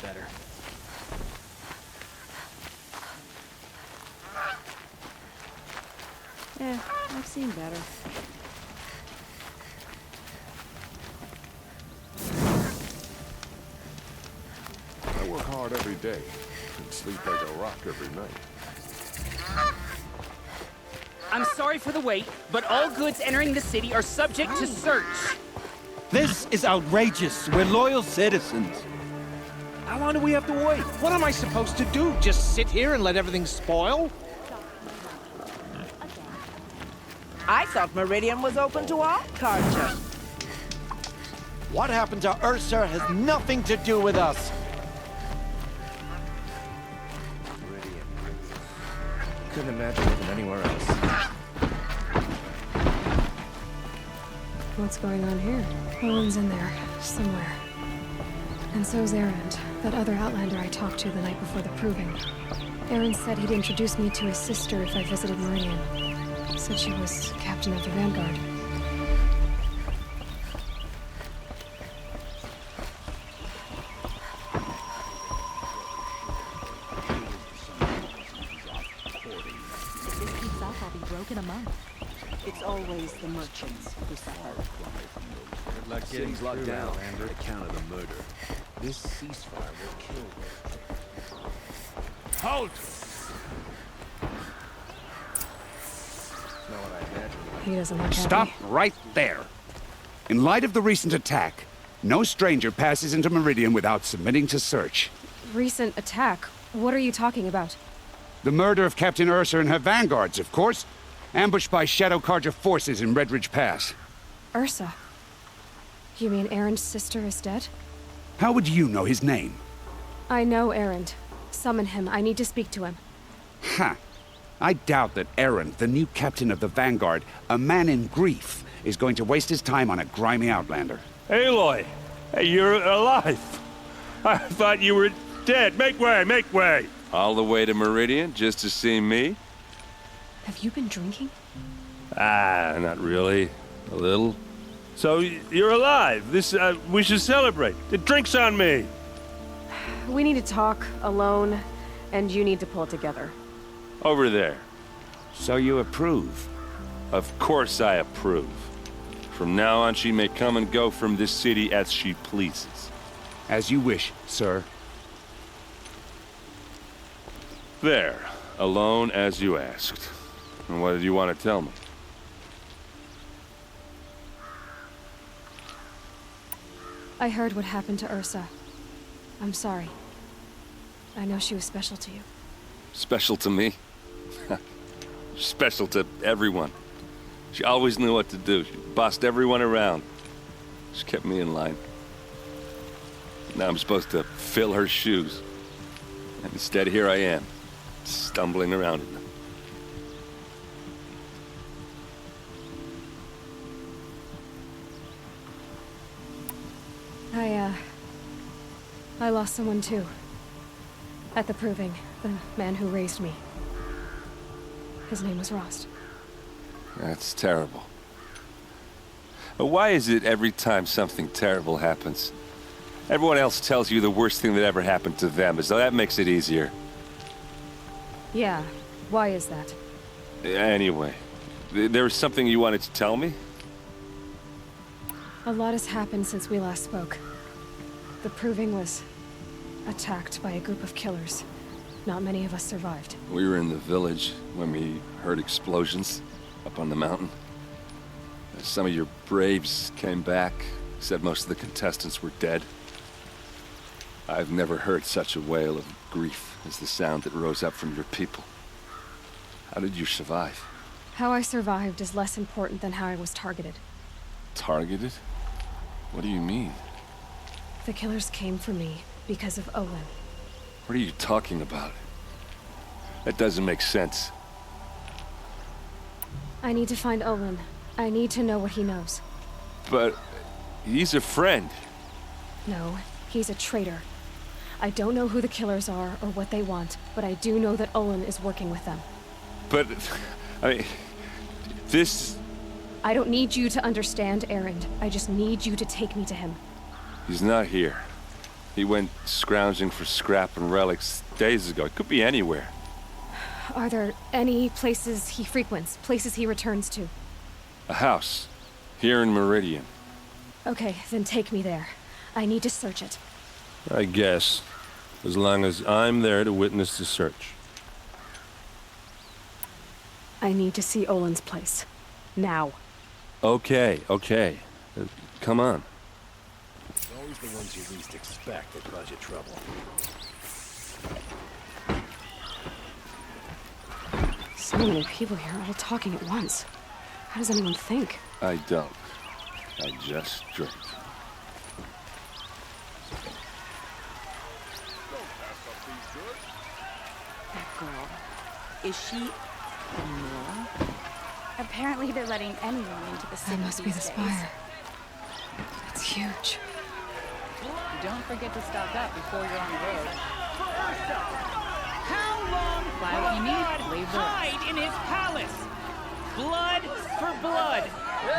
better. Yeah, I've seen better. I work hard every day and sleep like a rock every night. I'm sorry for the wait, but all goods entering the city are subject to search. This is outrageous. We're loyal citizens. How long do we have to wait? What am I supposed to do? Just sit here and let everything spoil? I thought Meridian was open to all culture. What happened to Ursa has nothing to do with us. Couldn't imagine living anywhere else. What's going on here? Owen's in there, somewhere. And so's Erend, that other Outlander I talked to the night before the proving. Erend said he'd introduce me to his sister if I visited Meridian. Said she was captain of the Vanguard. This keeps up, I'll be broke in a month. It's always the merchants who suffer. Good luck getting City's locked through, down Outlander. on account of the murder. This ceasefire will kill them. Halt! Not what I imagined. He doesn't look Stop happy. right there. In light of the recent attack, no stranger passes into Meridian without submitting to search. Recent attack? What are you talking about? The murder of Captain Ursa and her vanguards, of course. Ambushed by Shadow Carja forces in Redridge Pass. Ursa? You mean Erend's sister is dead? How would you know his name? I know Erend. Summon him. I need to speak to him. Ha! I doubt that Erend, the new captain of the Vanguard, a man in grief, is going to waste his time on a grimy outlander. Aloy! Hey, you're alive! I thought you were dead. Make way, make way! All the way to Meridian just to see me? Have you been drinking? Ah, not really. A little. So, you're alive. We should celebrate. The drink's on me. We need to talk, alone, and you need to pull it together. Over there. So you approve? Of course I approve. From now on, she may come and go from this city as she pleases. As you wish, sir. There. Alone as you asked. And what did you want to tell me? I heard what happened to Ursa. I'm sorry. I know she was special to you. Special to me? Special to everyone. She always knew what to do. She bossed everyone around. She kept me in line. Now I'm supposed to fill her shoes. And instead, here I am, stumbling around in them. I lost someone too. At the proving, the man who raised me. His name was Rost. That's terrible. But why is it every time something terrible happens, everyone else tells you the worst thing that ever happened to them, as though that makes it easier? Yeah, why is that? Anyway, there was something you wanted to tell me? A lot has happened since we last spoke. The proving was attacked by a group of killers. Not many of us survived. We were in the village when we heard explosions up on the mountain. Some of your braves came back, said most of the contestants were dead. I've never heard such a wail of grief as the sound that rose up from your people. How did you survive? How I survived is less important than how I was targeted. Targeted? What do you mean? The killers came for me because of Olin. What are you talking about? That doesn't make sense. I need to find Olin. I need to know what he knows. But he's a friend. No, he's a traitor. I don't know who the killers are or what they want, but I do know that Olin is working with them. But, I mean, this... I don't need you to understand, Erend. I just need you to take me to him. He's not here. He went scrounging for scrap and relics days ago. It could be anywhere. Are there any places he frequents, places he returns to? A house. Here in Meridian. Okay, then take me there. I need to search it. I guess. As long as I'm there to witness the search. I need to see Olin's place. Now. Okay. Come on. It's always the ones you least expect that cause you trouble. So many people here, all talking at once. How does anyone think? I don't. I just drink. That girl, is she immoral? Apparently they're letting anyone into the city. That must be the these days. spire. It's huge. Don't forget to stock up before you're on the road. How long Buy will what you need, Avad leave the rest. hide in his palace? Blood for blood.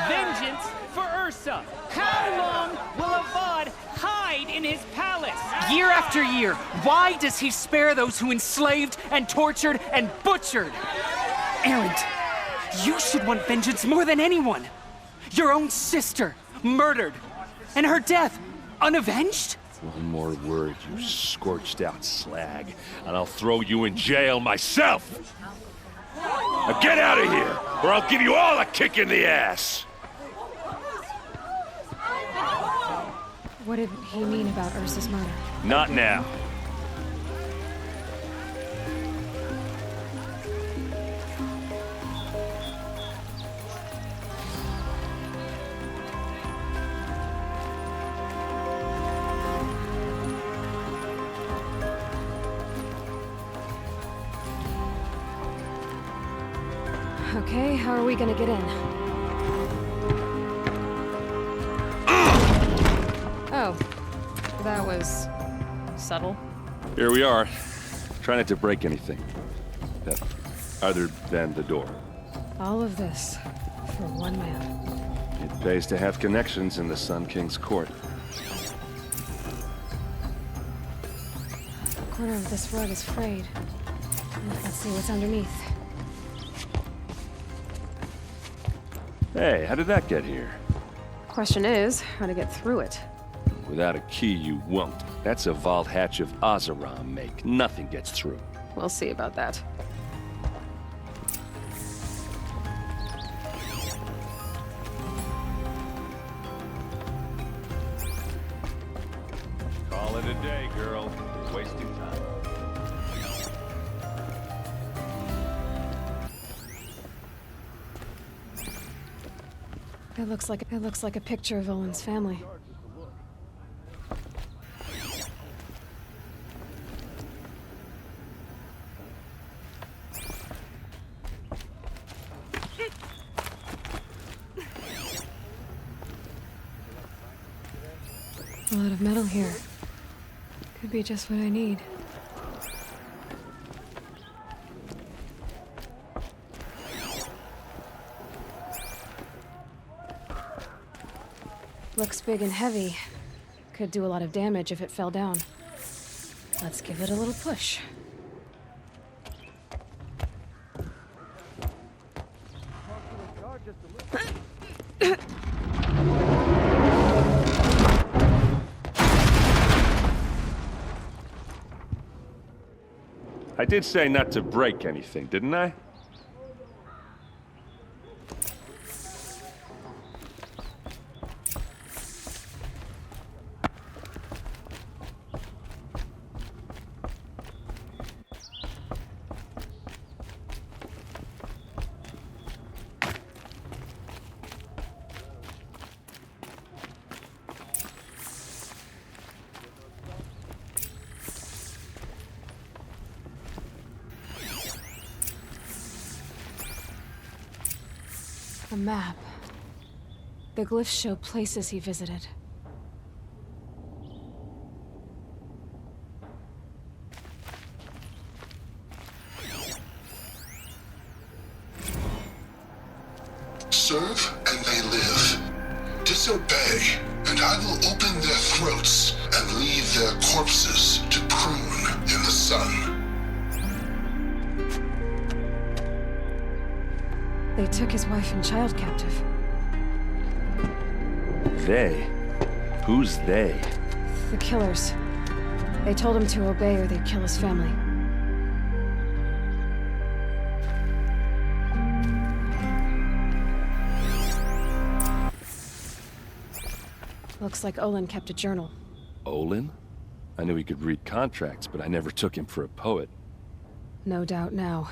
Vengeance for Ursa. How long will Avad hide in his palace? Year after year, why does he spare those who enslaved and tortured and butchered? Erend, you should want vengeance more than anyone. Your own sister, murdered. And her death, unavenged? One more word, you scorched out slag, and I'll throw you in jail myself! Now get out of here, or I'll give you all a kick in the ass! What did he mean about Ursa's murder? Not now. Okay, how are we gonna get in? Oh, that was subtle. Here we are. Try not to break anything. Other than the door. All of this for one man. It pays to have connections in the Sun King's court. The corner of this rug is frayed. Let's see what's underneath. Hey, how did that get here? Question is, how to get through it. Without a key, you won't. That's a vault hatch of Azeram make. Nothing gets through. We'll see about that. Call it a day, girl. You're wasting time. It looks like a picture of Olin's family. A lot of metal here. Could be just what I need. Looks big and heavy. Could do a lot of damage if it fell down. Let's give it a little push. I did say not to break anything, didn't I? A map. The glyphs show places he visited. Serve and they live. Disobey, and I will open their throats and leave their corpses to prune in the sun. They took his wife and child captive. They? Who's they? The killers. They told him to obey or they'd kill his family. Looks like Olin kept a journal. Olin? I knew he could read contracts, but I never took him for a poet. No doubt now.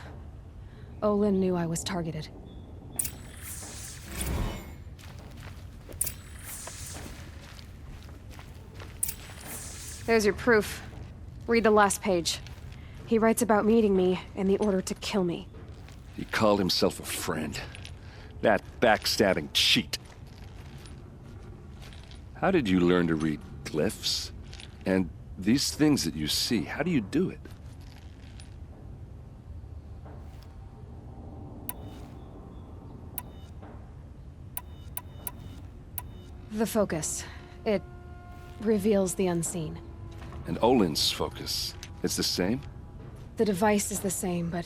Olin knew I was targeted. There's your proof. Read the last page. He writes about meeting me and the order to kill me. He called himself a friend. That backstabbing cheat. How did you learn to read glyphs? And these things that you see, how do you do it? The focus. It reveals the unseen. And Olin's focus, it's the same? The device is the same, but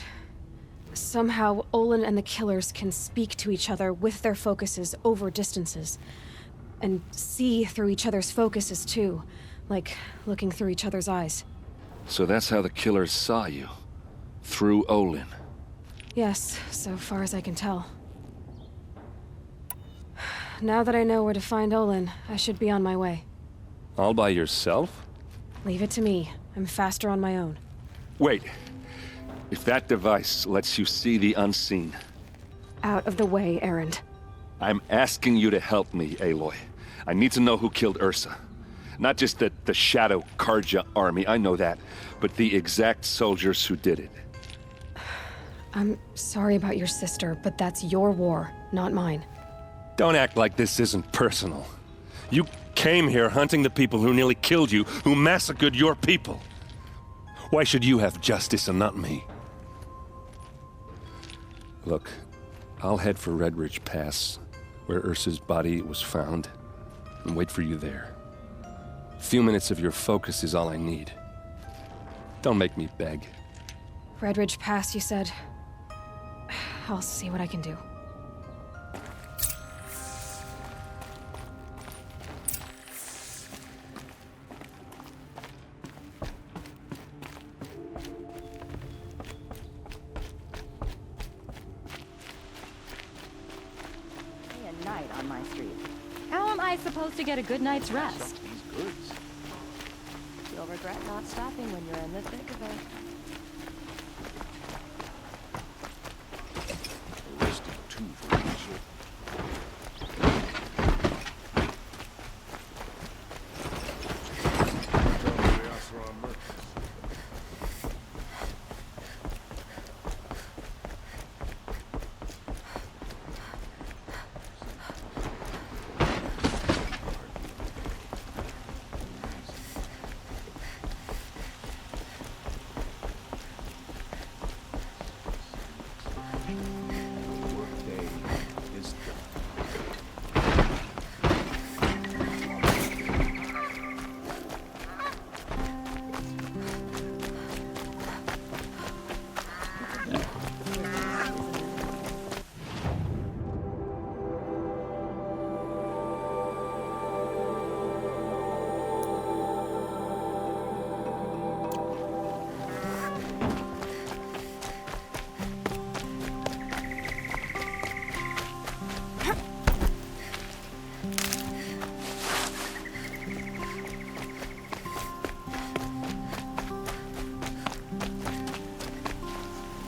somehow Olin and the killers can speak to each other with their focuses over distances. And see through each other's focuses too, like looking through each other's eyes. So that's how the killers saw you? Through Olin? Yes, so far as I can tell. Now that I know where to find Olin, I should be on my way. All by yourself? Leave it to me. I'm faster on my own. Wait. If that device lets you see the unseen... Out of the way, Erend. I'm asking you to help me, Aloy. I need to know who killed Ursa. Not just the Shadow Karja army, I know that, but the exact soldiers who did it. I'm sorry about your sister, but that's your war, not mine. Don't act like this isn't personal. You came here hunting the people who nearly killed you, who massacred your people. Why should you have justice and not me? Look, I'll head for Red Ridge Pass, where Ursa's body was found, and wait for you there. A few minutes of your focus is all I need. Don't make me beg. Red Ridge Pass, you said? I'll see what I can do. Supposed to get a good night's rest. These goods. You'll regret not stopping when you're in the thick of it. Arrested too for that shit.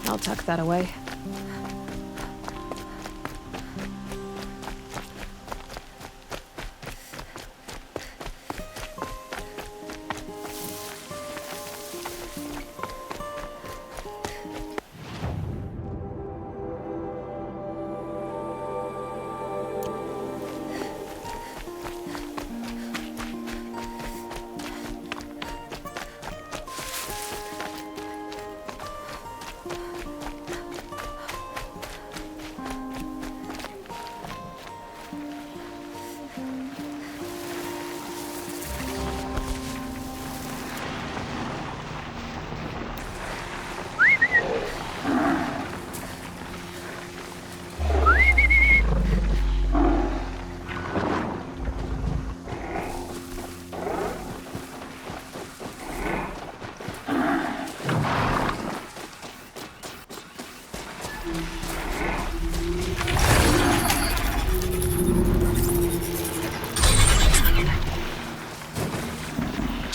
I'll tuck that away.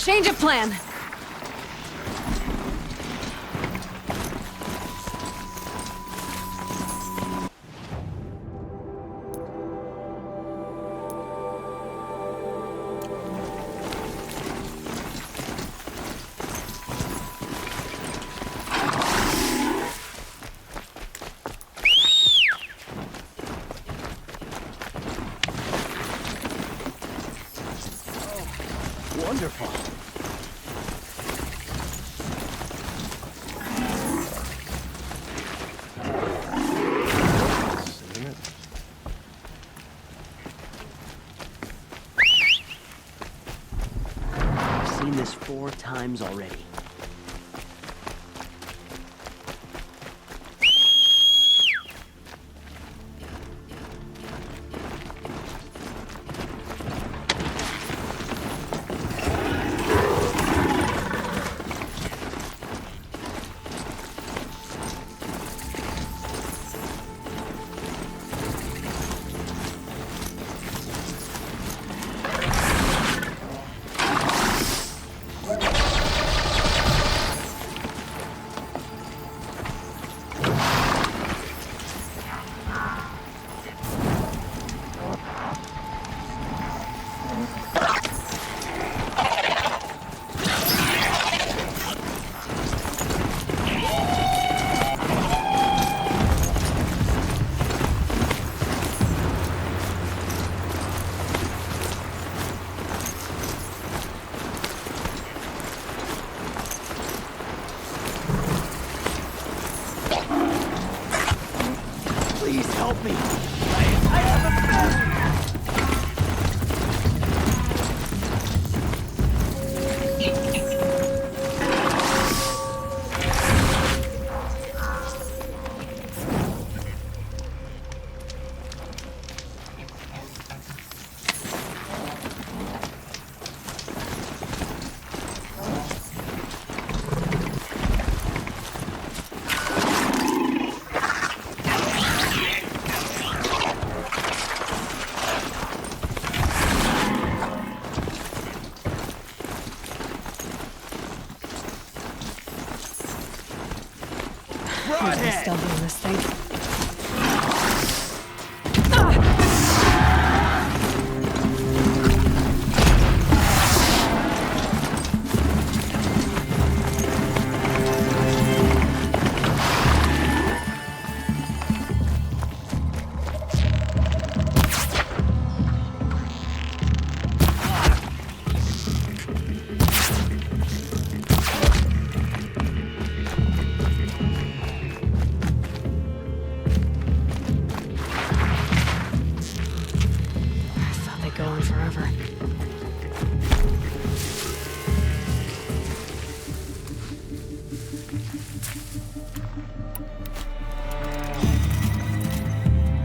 Change of plan. Wonderful. Isn't it? I've seen this 4 times already. Please help me. I have a family. I'm still doing this thing.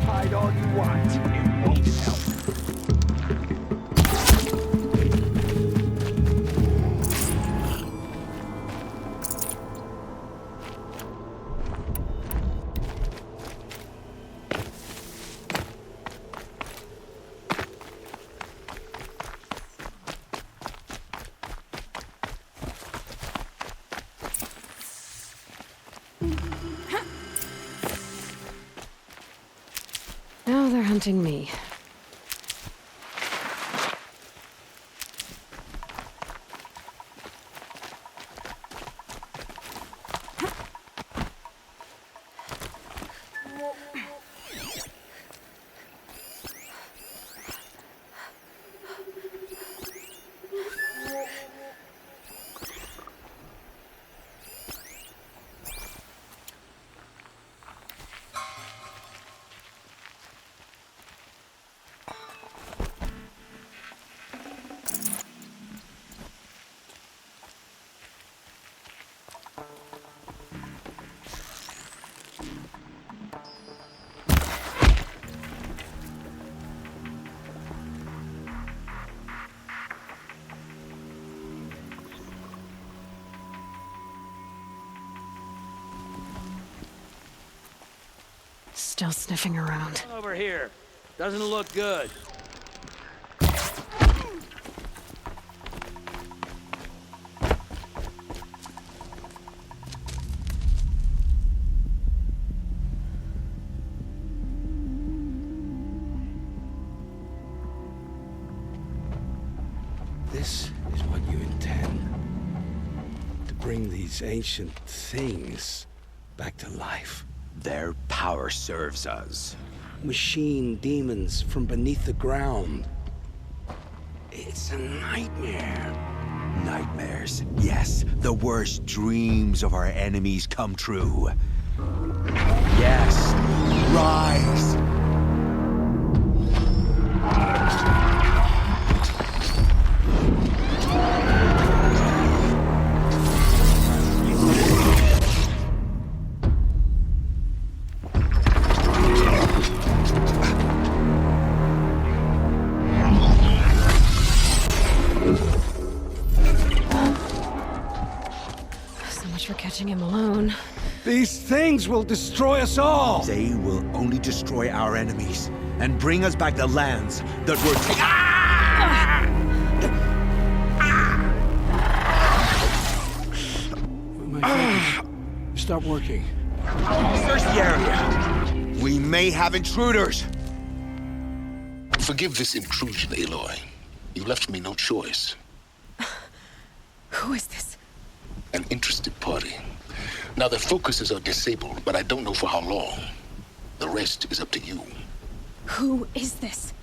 Hide all you want. It won't help. Now they're hunting me. Still sniffing around. Over here. Doesn't look good. This is what you intend. To bring these ancient things back to life. Their power serves us. Machine demons from beneath the ground. It's a nightmare. Nightmares. Yes, the worst dreams of our enemies come true. Yes, rise! For catching him alone. These things will destroy us all! They will only destroy our enemies and bring us back the lands that were My focus. Stop working. Search the area. We may have intruders. Forgive this intrusion, Aloy. You left me no choice. Who is this? An interested party. Now their focuses are disabled, but I don't know for how long. The rest is up to you. Who is this?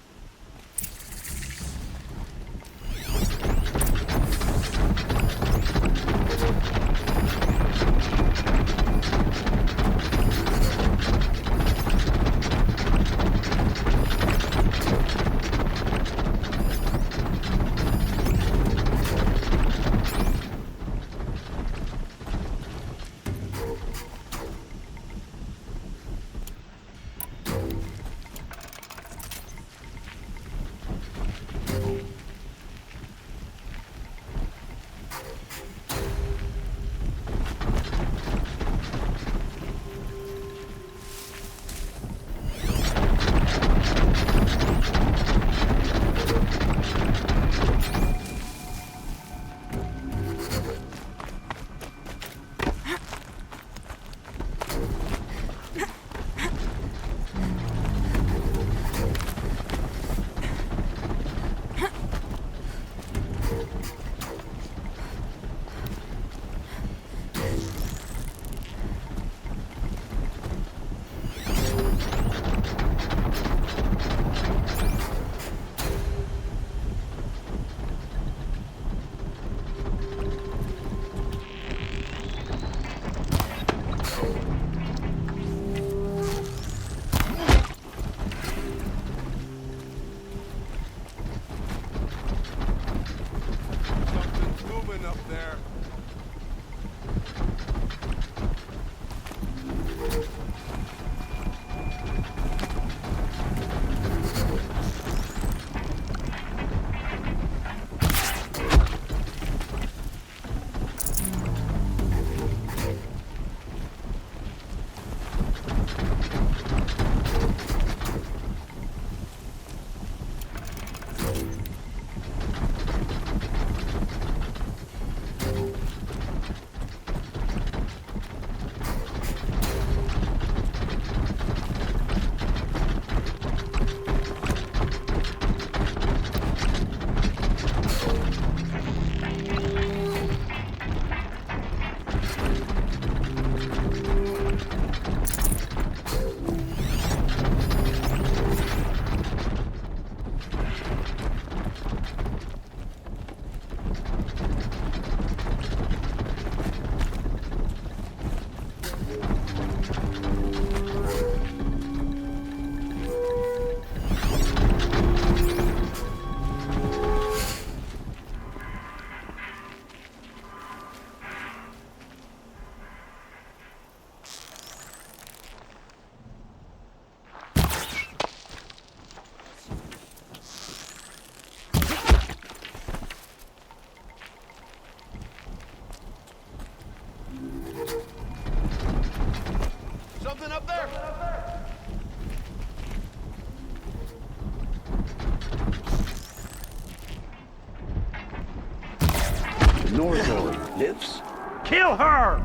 Northor lives? Kill her!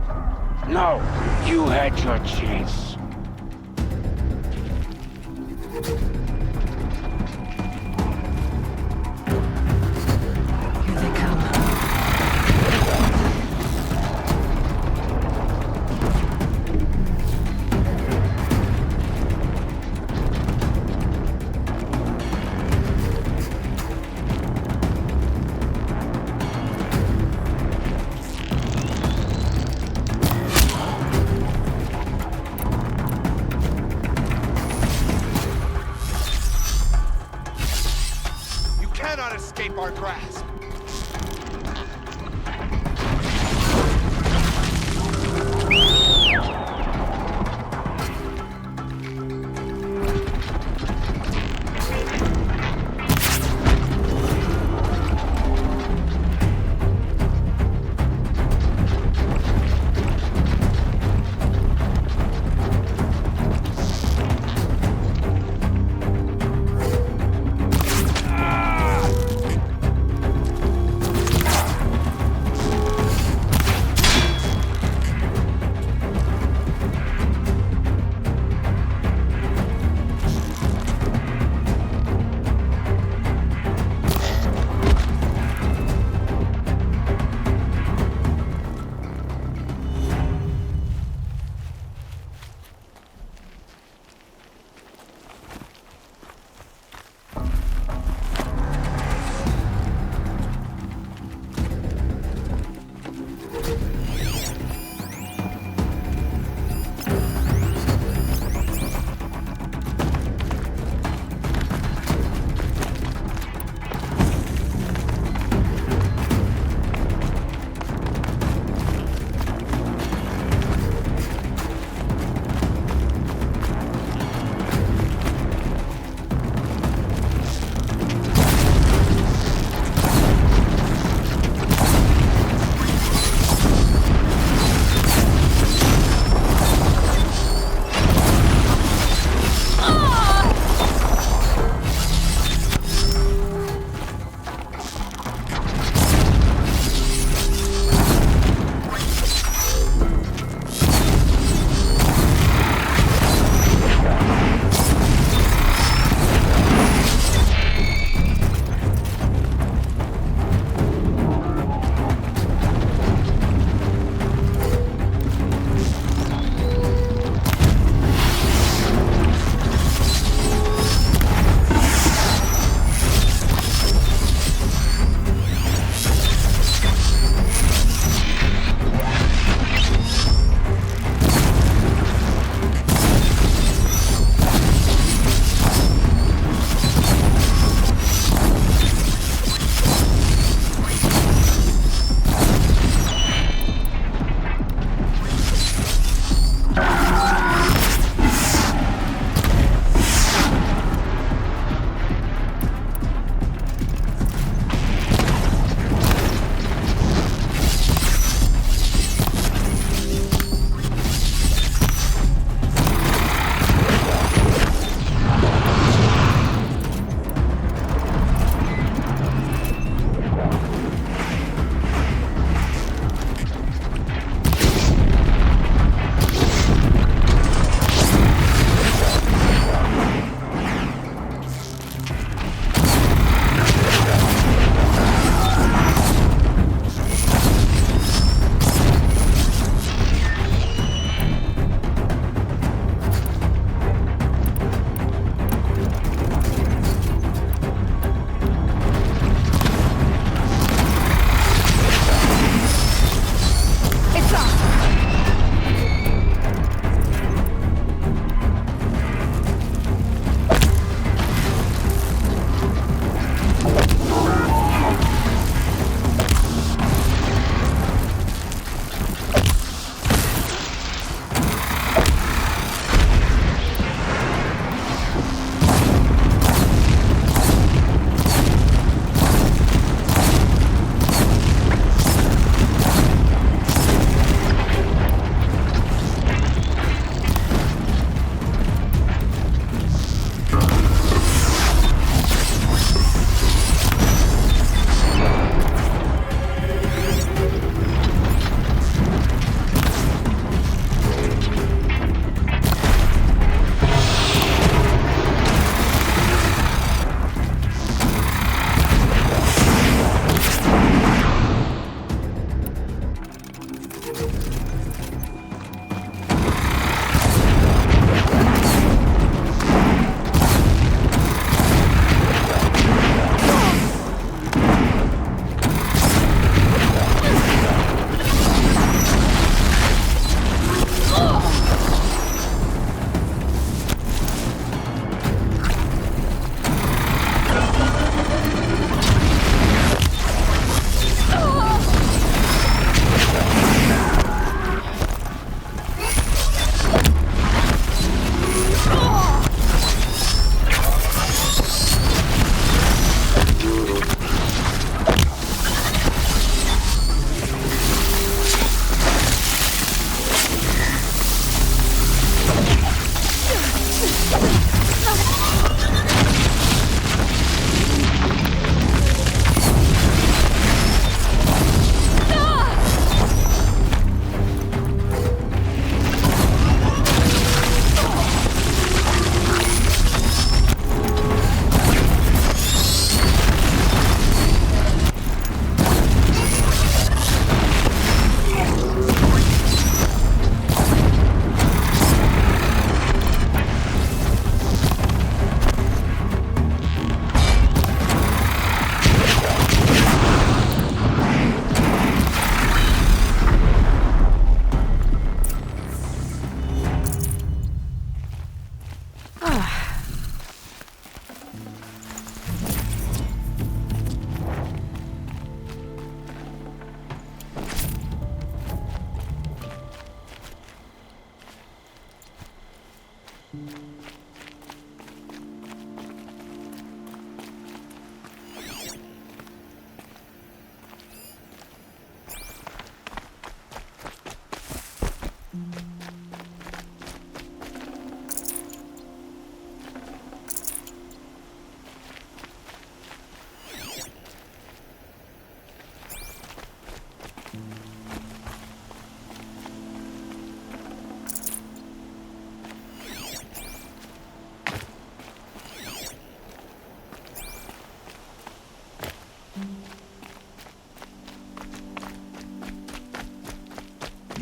No, you had your chance. You're not escape our grasp.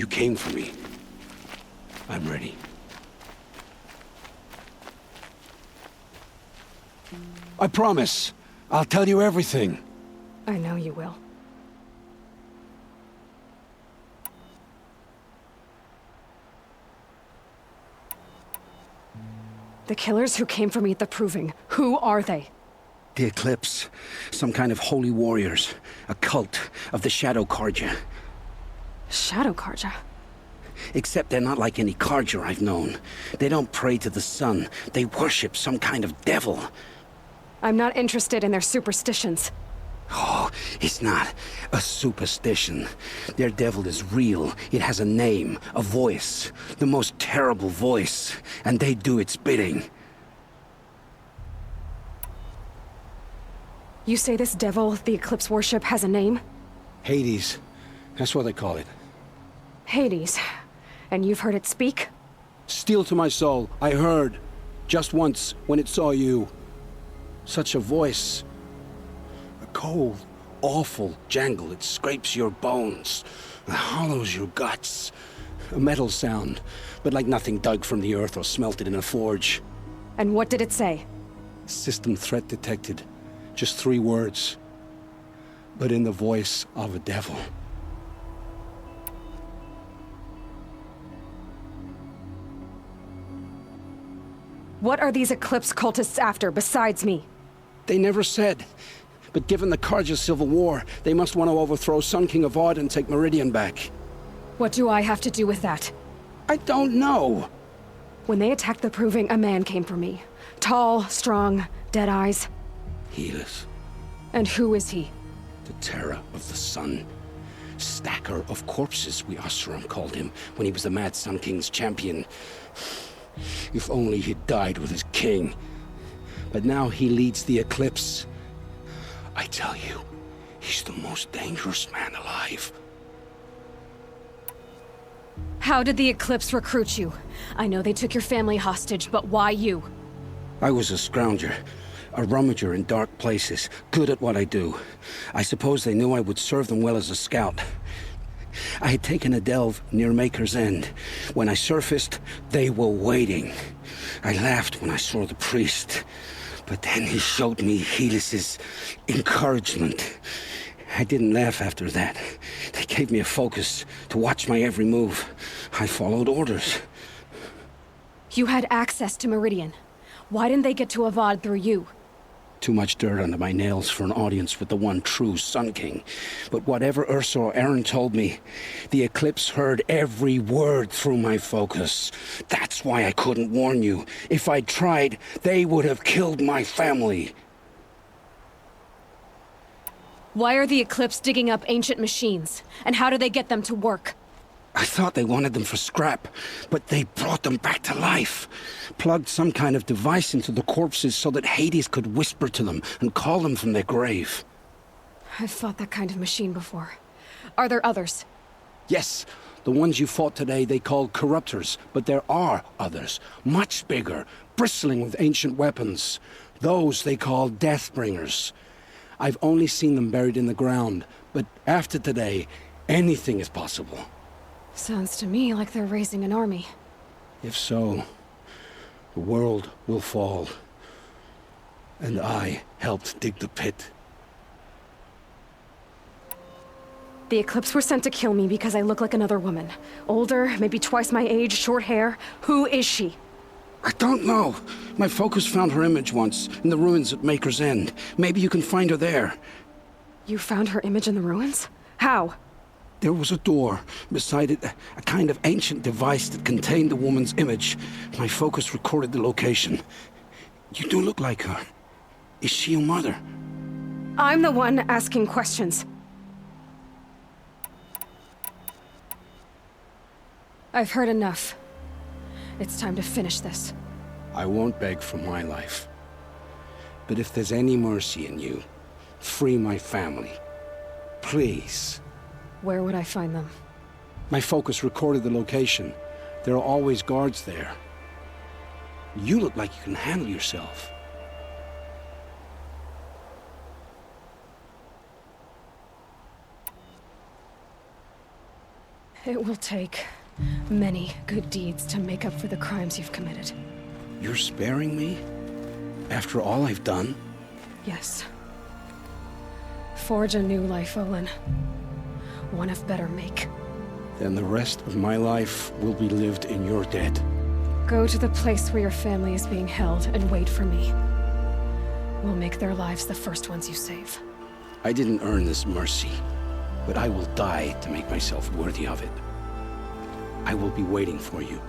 You came for me. I'm ready. I promise. I'll tell you everything. I know you will. The killers who came for me at the Proving, who are they? The Eclipse. Some kind of holy warriors. A cult of the Shadow Carja. Shadow Carja? Except they're not like any Carja I've known. They don't pray to the sun. They worship some kind of devil. I'm not interested in their superstitions. Oh, it's not a superstition. Their devil is real. It has a name, a voice. The most terrible voice. And they do its bidding. You say this devil the Eclipse worship has a name? Hades. That's what they call it. Hades. And you've heard it speak? Steel to my soul. I heard. Just once, when it saw you. Such a voice. A cold, awful jangle. It scrapes your bones. It hollows your guts. A metal sound, but like nothing dug from the earth or smelted in a forge. And what did it say? System threat detected. Just 3 words. But in the voice of a devil. What are these Eclipse cultists after, besides me? They never said. But given the Carja civil war, they must want to overthrow Sun King Avad and take Meridian back. What do I have to do with that? I don't know. When they attacked the Proving, a man came for me. Tall, strong, dead eyes. Helis. And who is he? The terror of the sun. Stacker of corpses, we Oseram called him, when he was the Mad Sun King's champion. If only he'd died with his king. But now he leads the Eclipse. I tell you, he's the most dangerous man alive. How did the Eclipse recruit you? I know they took your family hostage, but why you? I was a scrounger. A rummager in dark places, good at what I do. I suppose they knew I would serve them well as a scout. I had taken a delve near Maker's End. When I surfaced, they were waiting. I laughed when I saw the priest. But then he showed me Helis's encouragement. I didn't laugh after that. They gave me a focus to watch my every move. I followed orders. You had access to Meridian. Why didn't they get to Avad through you? Too much dirt under my nails for an audience with the one true Sun King. But whatever Ursa or Erend told me, the Eclipse heard every word through my focus. That's why I couldn't warn you. If I'd tried, they would have killed my family. Why are the Eclipse digging up ancient machines? And how do they get them to work? I thought they wanted them for scrap, but they brought them back to life. Plugged some kind of device into the corpses so that Hades could whisper to them and call them from their grave. I've fought that kind of machine before. Are there others? Yes, the ones you fought today they called Corruptors, but there are others, much bigger, bristling with ancient weapons. Those they call Deathbringers. I've only seen them buried in the ground, but after today, anything is possible. Sounds to me like they're raising an army. If so, the world will fall. And I helped dig the pit. The Eclipse were sent to kill me because I look like another woman. Older, maybe twice my age, short hair. Who is she? I don't know. My focus found her image once, in the ruins at Maker's End. Maybe you can find her there. You found her image in the ruins? How? There was a door. Beside it, a kind of ancient device that contained the woman's image. My focus recorded the location. You do look like her. Is she your mother? I'm the one asking questions. I've heard enough. It's time to finish this. I won't beg for my life. But if there's any mercy in you, free my family. Please. Where would I find them? My focus recorded the location. There are always guards there. You look like you can handle yourself. It will take many good deeds to make up for the crimes you've committed. You're sparing me? After all I've done? Yes. Forge a new life, Olin. One of better make. Then the rest of my life will be lived in your debt. Go to the place where your family is being held and wait for me. We'll make their lives the first ones you save. I didn't earn this mercy, but I will die to make myself worthy of it. I will be waiting for you.